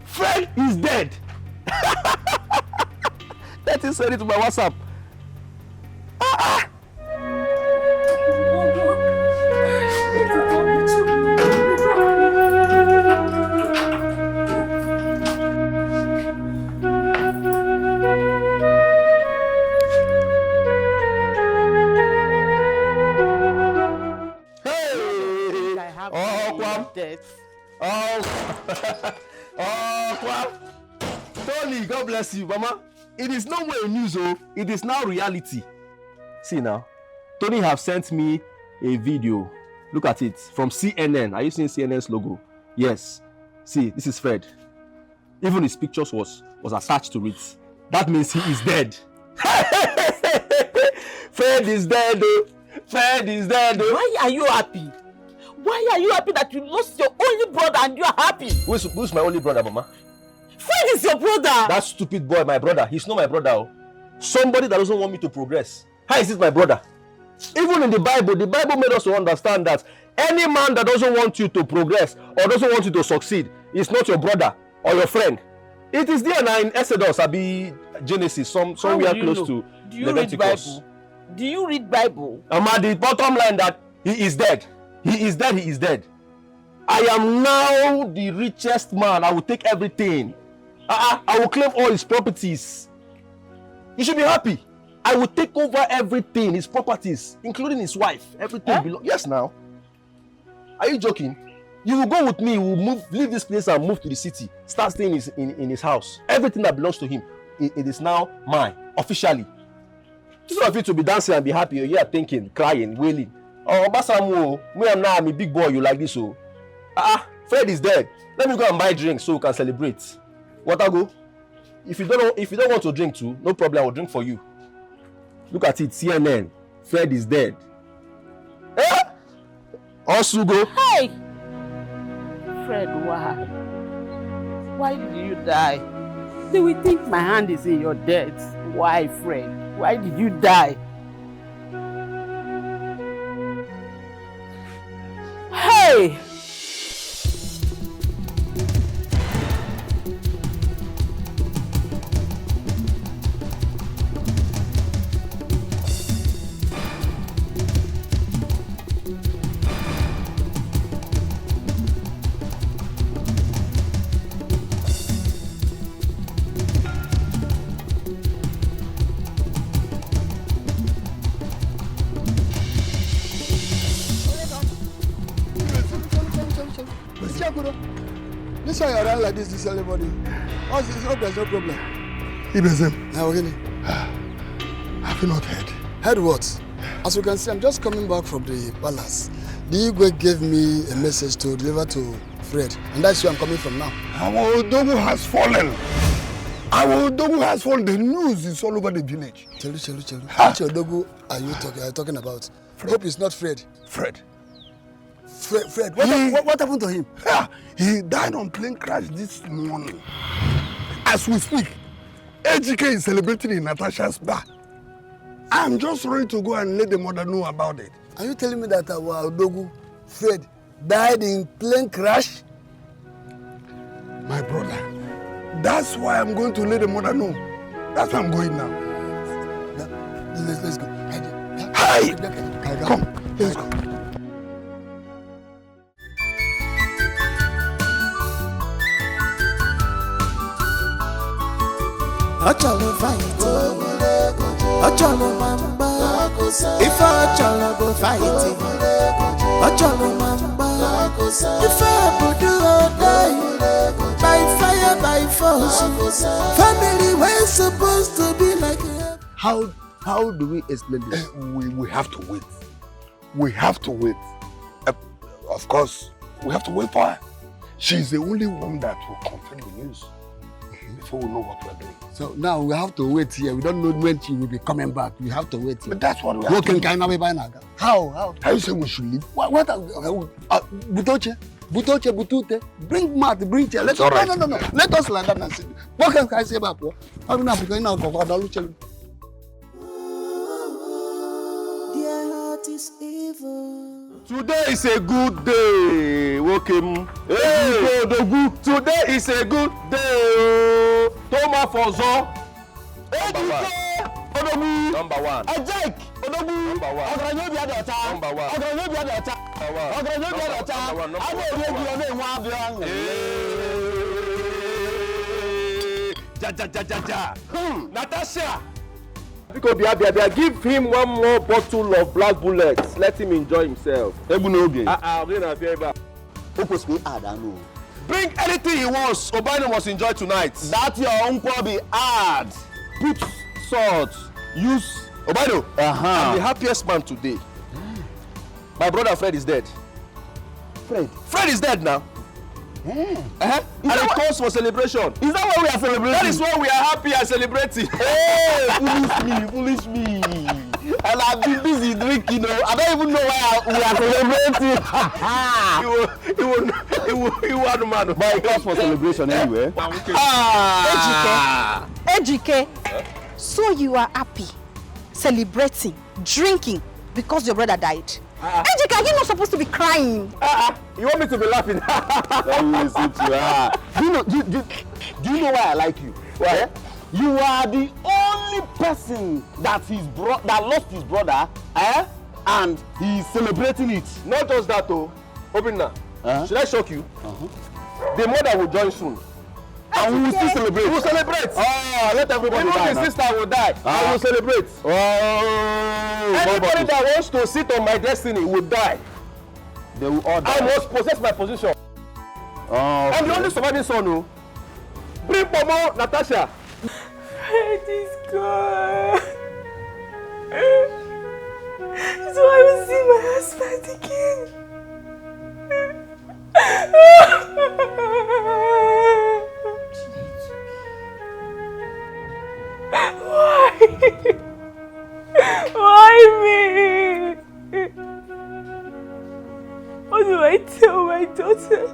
Fred is dead. Let him send it to my WhatsApp. Tony, God bless you, Mama. It is no more news, oh. It is now reality. See now, Tony have sent me a video. Look at it from CNN. Are you seeing CNN's logo? Yes. See, this is Fred. Even his pictures was attached to it. That means he is dead. Fred is dead, oh. Fred is dead, oh. Why are you happy? Why are you happy that you lost your only brother and you are happy? Who's my only brother, Mama? Fred is your brother. That stupid boy, my brother. He's not my brother. Oh. Somebody that doesn't want me to progress. How is it my brother? Even in the Bible made us to understand that any man that doesn't want you to progress or doesn't want you to succeed is not your brother or your friend. It is there now in Exodus, Abi Genesis, somewhere close to Leviticus. Do you read Bible? At the bottom line that he is dead. He is dead, he is dead. I am now the richest man. I will take everything. I will claim all his properties. You should be happy. I will take over everything, his properties, including his wife. Everything belongs. Yes, now. Are you joking? You will go with me. We will leave this place and move to the city. Start staying in his house. Everything that belongs to him, it is now mine, officially. Instead of you to be dancing and be happy, you are thinking, crying, wailing. Oh, Basamu, me and now I'm a big boy. You like this, oh? Fred is dead. Let me go and buy drinks so we can celebrate. What I go? If you don't want to drink too, no problem. I will drink for you. Look at it, CNN. Fred is dead. Also go. Hey, Fred, why? Why did you die? They will think my hand is in your death. Why, Fred? Why did you die? Hey! This why you around like this everybody. Hope there's no problem. Ibezem. Have you not heard? Heard what? As you can see, I'm just coming back from the palace. The Igwe gave me a message to deliver to Fred, and that's where I'm coming from now. Our Odogu has fallen. Our Odogu has fallen. The news is all over the village. Chelu. Which Odogu are you talking about? Fred. Hope it's not Fred. Fred. What happened to him? He died on plane crash this morning. As we speak, AGK is celebrating in Natasha's bar. I'm just ready to go and let the mother know about it. Are you telling me that our Odogu, Fred, died in plane crash? My brother, that's why I'm going to let the mother know. That's why I'm going now. Let's go. Hi! Come, let's go. Ocholo fight, Ocholo mamba. If Ocholo go fight, Ocholo mamba. If I do all die, by fire, by force. Family we're supposed to be like. How do we explain this? We have to wait. We have to wait. Of course, we have to wait for her. She's the only one that will confirm the news. before we know what we're doing. So now we have to wait here. We don't know when she will be coming back. We have to wait here. But that's what we have to do. How you say we should leave? What Butoche? Butute, bring mat, bring chair. Let's no. Let us land and sit. What can I say about what? I'm not going now for Daluche. Their heart is evil. Today is a good day. Welcome. Hey, today is a good day. Toma Fozo. Number one. Ajak. Number one. Number one. Natasha. Because give him one more bottle of black bullets. Let him enjoy himself. Bring anything he wants. Obano must enjoy tonight. That your uncle be hard. Put salt. Use Obano. I'm the happiest man today. My brother Fred is dead. Fred is dead now. And it calls for celebration. Is that why we are celebrating? That is why we are happy and celebrating. Hey, foolish me. And I've been busy drinking. I don't even know why we are celebrating. You are the man. But it calls for celebration anyway. Ejike, so you are happy, celebrating, drinking because your brother died. Ejike, are you not supposed to be crying? You want me to be laughing? Do you know why I like you? Why? You are the only person that lost his brother, and he's celebrating it. Not just that, Obinna. Should I shock you? The mother will join soon. And we will still celebrate. We will celebrate. Oh, let everybody die. Even the sister will die. I will celebrate. Oh, anybody that wants to sit on my destiny will die. They will all die. I must possess my position. Oh, okay. I'm the only surviving son. Bring Pomo, Natasha. Fred is gone. So I will see my husband again. Why me? What do I tell my daughter?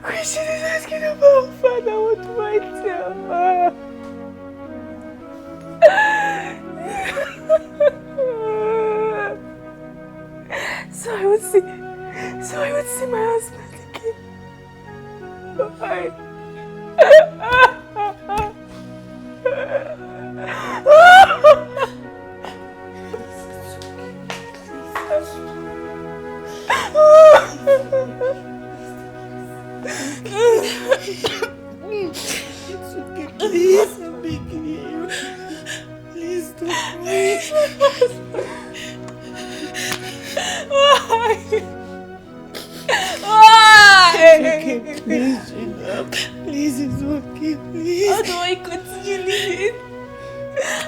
Christian is asking about her father. What do I tell her? So I would see my husband again. Why? It's okay, please, I'm begging you. Please don't cry. Why? It's okay, please, Gina. Please, it's okay, please. How do I continue living?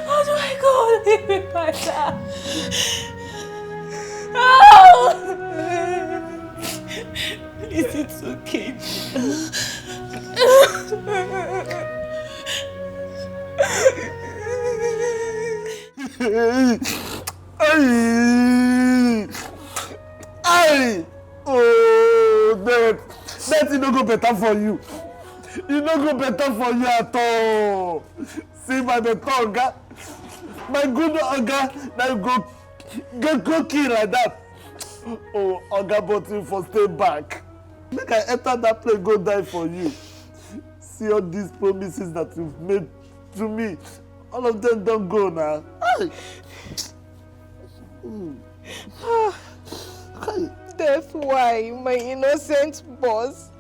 How do I go on living like that? Please, it's okay, That it no go better for you. It no go better for you at all. See my better Oga, my good Oga, that go kill like that. Oh, Oga bought you for stay back. Make I enter that place, go die for you. See all these promises that you've made to me. All of them don't go now. That's why, my innocent boss.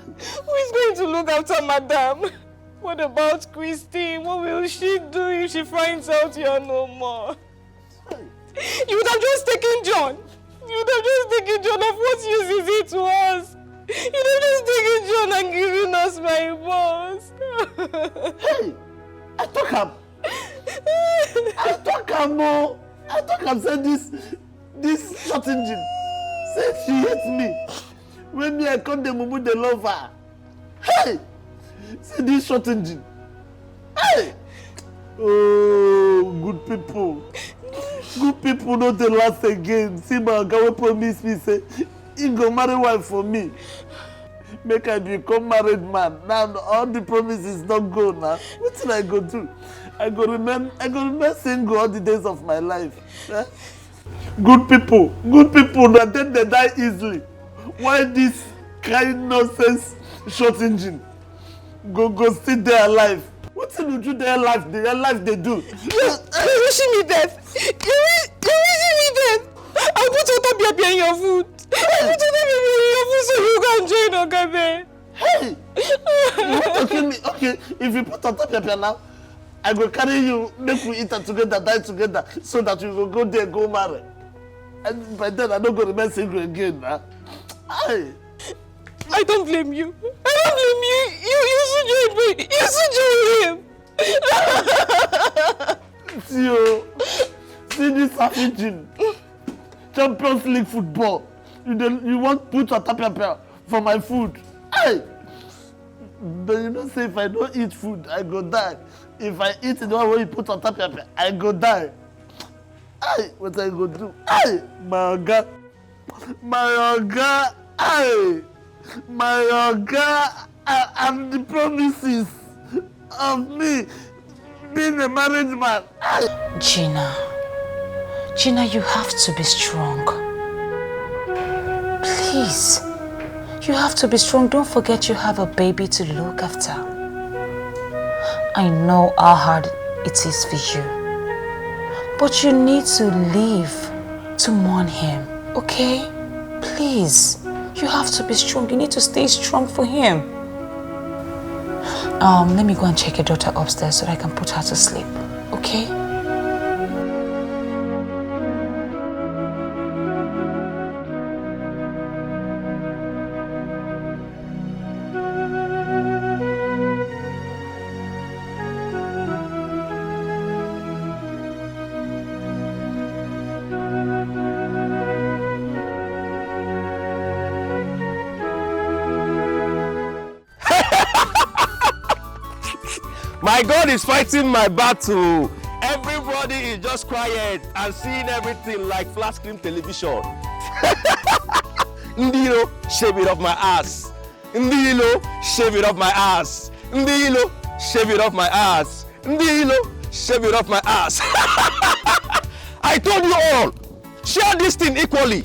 Who is going to look after Madame? What about Christine? What will she do if she finds out you're no more? You would have just taken John. You would have just taken John. Of what use is it to us? You would have just taken John and given us my boss. Hey, I talk am say this short engine. Say she hates me. When me I come the mumu the love her. Hey! See this short engine. Hey! Oh, good people. Good people not the last again. See my guy will promise me say he go marry wife for me. Make I become married man. Now all the promises don't go now. What did I go do? I go remain single all the days of my life. Eh? Good people that then they die easily. Why this kind nonsense short engine go still there alive? What did you do their life they do? You're wishing me death. You're wishing me death. I'll put water beer in your food. I'll put water beer in your food so you can join Ogabe. Hey! You want to kill me? Okay, if you put water beer now, I go carry you, make we eat together, die together, so that you will go there, go marry. And by then I don't go remain single again. Nah. Hey! I don't blame you. I don't blame you. You should join me. You should join him. See this savage Champions League football. You want put a tapia for my food? Hey! But you don't say if I don't eat food, I go die. If I eat the one where you put on tapia, I go die. Hey! What I go do? Hey! My God! Hey! My God! And the promises of me being a married man. Gina, you have to be strong. Please, you have to be strong. Don't forget you have a baby to look after. I know how hard it is for you, but you need to leave to mourn him, okay? Please, you have to be strong. You need to stay strong for him. Let me go and check your daughter upstairs so that I can put her to sleep, okay? My God is fighting my battle. Everybody is just quiet and seeing everything like flat screen television. Ndilo, shave it off my ass. Ndilo, shave it off my ass. Ndilo, shave it off my ass. Ndilo, shave it off my ass. I told you all, share this thing equally.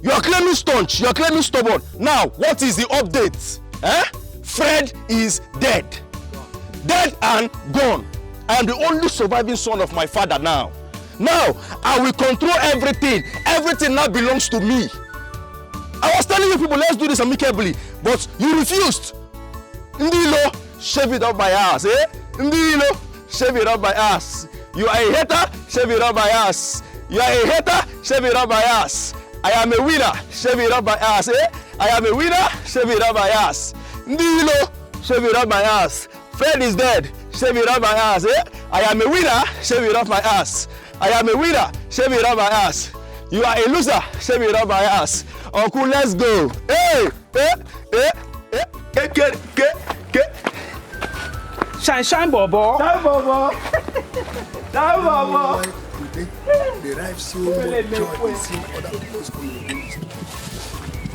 You are claiming staunch, you are claiming stubborn. Now, what is the update? Fred is dead. Dead and gone. I am the only surviving son of my father now. Now, I will control everything. Everything now belongs to me. I was telling you people, let's do this amicably, but you refused. Ndilo, shave it off my ass, eh? Ndilo, shave it off my ass. You are a hater, shave it off my ass. You are a hater, shave it off my ass. I am a winner, shave it off my ass, eh? I am a winner, shave it off my ass. Ndilo, shave it off my ass. Fred is dead, shave it off my ass, eh? I am a winner, shave it off my ass. I am a winner, shave it off my ass. You are a loser, shave it off my ass. Uncle, let's go. Hey, Shine, Bobo. Shine, Bobo. Shine, Bobo. Derive so much joy in seeing other people's communities.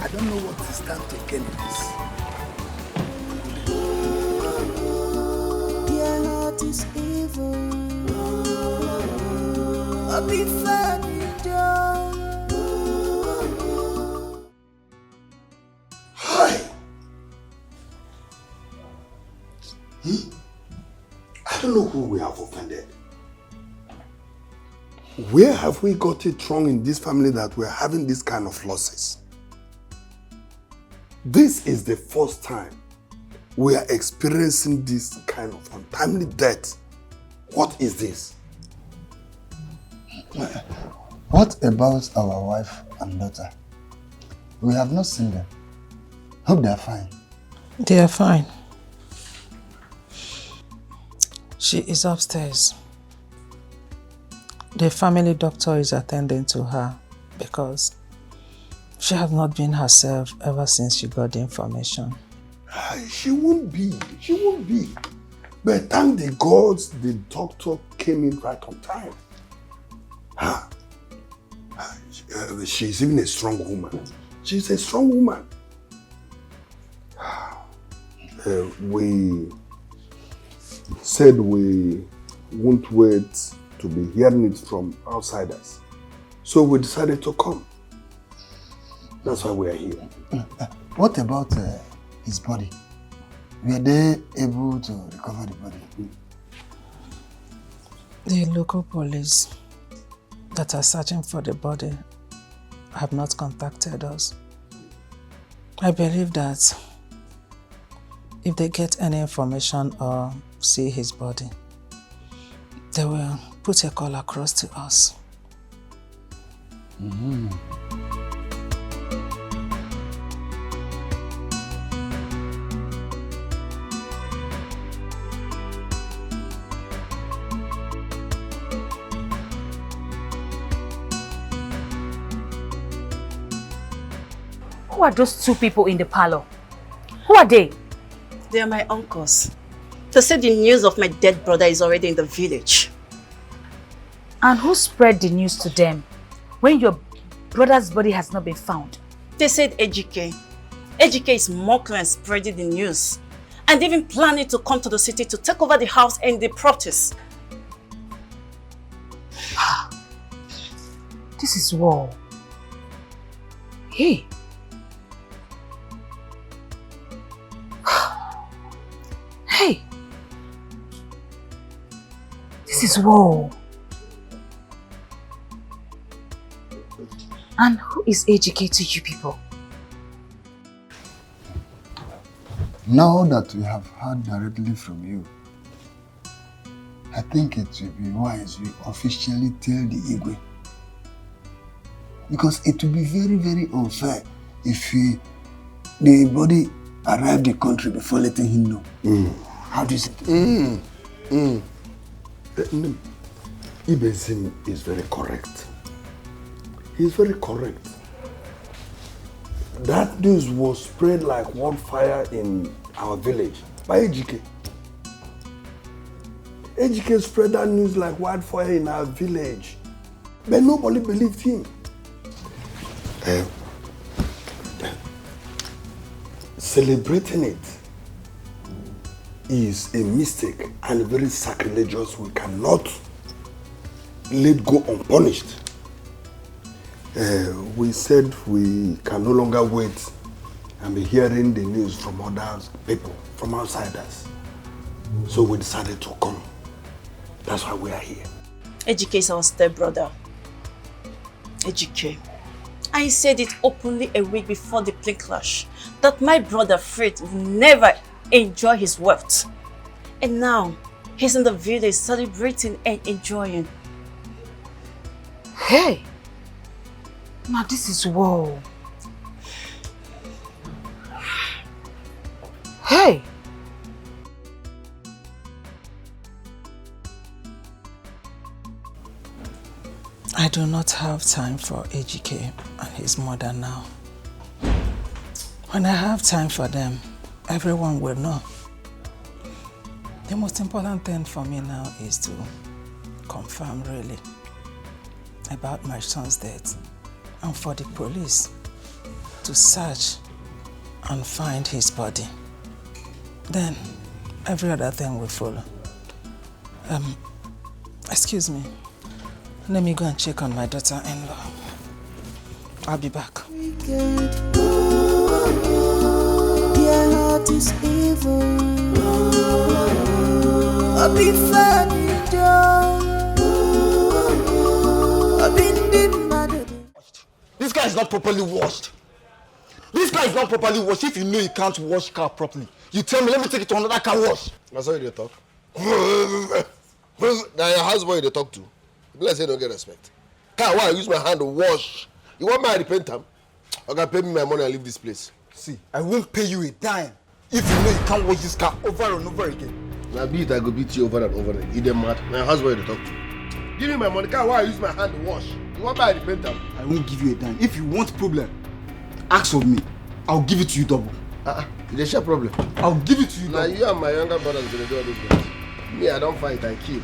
I don't know what to stand to gain in this. Their heart is evil. I'll be fine in Hi. I don't know who we have offended. Where have we got it wrong in this family that we're having this kind of losses? This is the first time we are experiencing this kind of untimely death. What is this? What about our wife and daughter? We have not seen them. Hope they are fine. They are fine. She is upstairs. The family doctor is attending to her because she has not been herself ever since she got the information. She won't be. She won't be. But thank the gods the doctor came in right on time. She's even a strong woman. She's a strong woman. We said we won't wait to be hearing it from outsiders. So we decided to come. That's why we are here. What about his body? Were they able to recover the body? The local police that are searching for the body have not contacted us. I believe that if they get any information or see his body, they will put a call across to us. Mm-hmm. Who are those two people in the parlor? Who are they? They are my uncles. They said the news of my dead brother is already in the village. And who spread the news to them when your brother's body has not been found? They said Ejike. Ejike is mocking and spreading the news. And even planning to come to the city to take over the house and the properties. This is war. Hey. Hey. This is war. And who is Ejike to you people? Now that we have heard directly from you, I think it will be wise we officially tell the Igwe. Because it will be very, very unfair if the body arrived the country before letting him know. How do you say it? Ibezim is very correct. He's very correct. That news was spread like wildfire in our village by Ejike. Ejike spread that news like wildfire in our village, but nobody believed him. Celebrating it is a mistake and very sacrilegious. We cannot let go unpunished. We said we can no longer wait and be hearing the news from other people, from outsiders. So we decided to come. That's why we are here. Ejike is our stepbrother. Ejike. I said it openly a week before the plane crash that my brother Fred will never enjoy his wealth. And now he's in the village celebrating and enjoying. Hey! Now this is war. Hey! I do not have time for Ejike and his mother now. When I have time for them, everyone will know. The most important thing for me now is to confirm really about my son's death and for the police to search and find his body. Then every other thing will follow. Excuse me. Let me go and check on my daughter-in-law. I'll be back. Their heart is evil. I've been funny, I've been mad. This guy is not properly washed. This guy is not properly washed. If you know you can't wash car properly, you tell me, let me take it to another car wash. That's how you talk. Now your houseboy they talk to. Let's say don't get respect. Car, why I use my hand to wash? You want my repent time? Okay, pay me my money and leave this place. See, I won't pay you a dime if you know you can't wash this car over and over again. Now beat, I go beat you over and over again. You them mad? My husband to talk to. Give me my money. Car, why I use my hand to wash? You want my repent time? I won't give you a dime. If you want problem, ask of me. I'll give it to you double. They share problem. I'll give it to you. Now you and my younger brothers gonna do all those things. Me, I don't fight, I kill.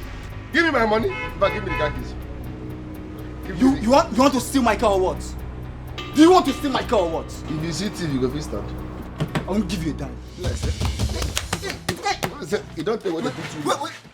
Give me my money, but give me the car keys. You want to steal my car or what? Do you want to steal my car or what? If you see TV, you go fist stand. I won't give you a dime. You don't take what they put you. Wait.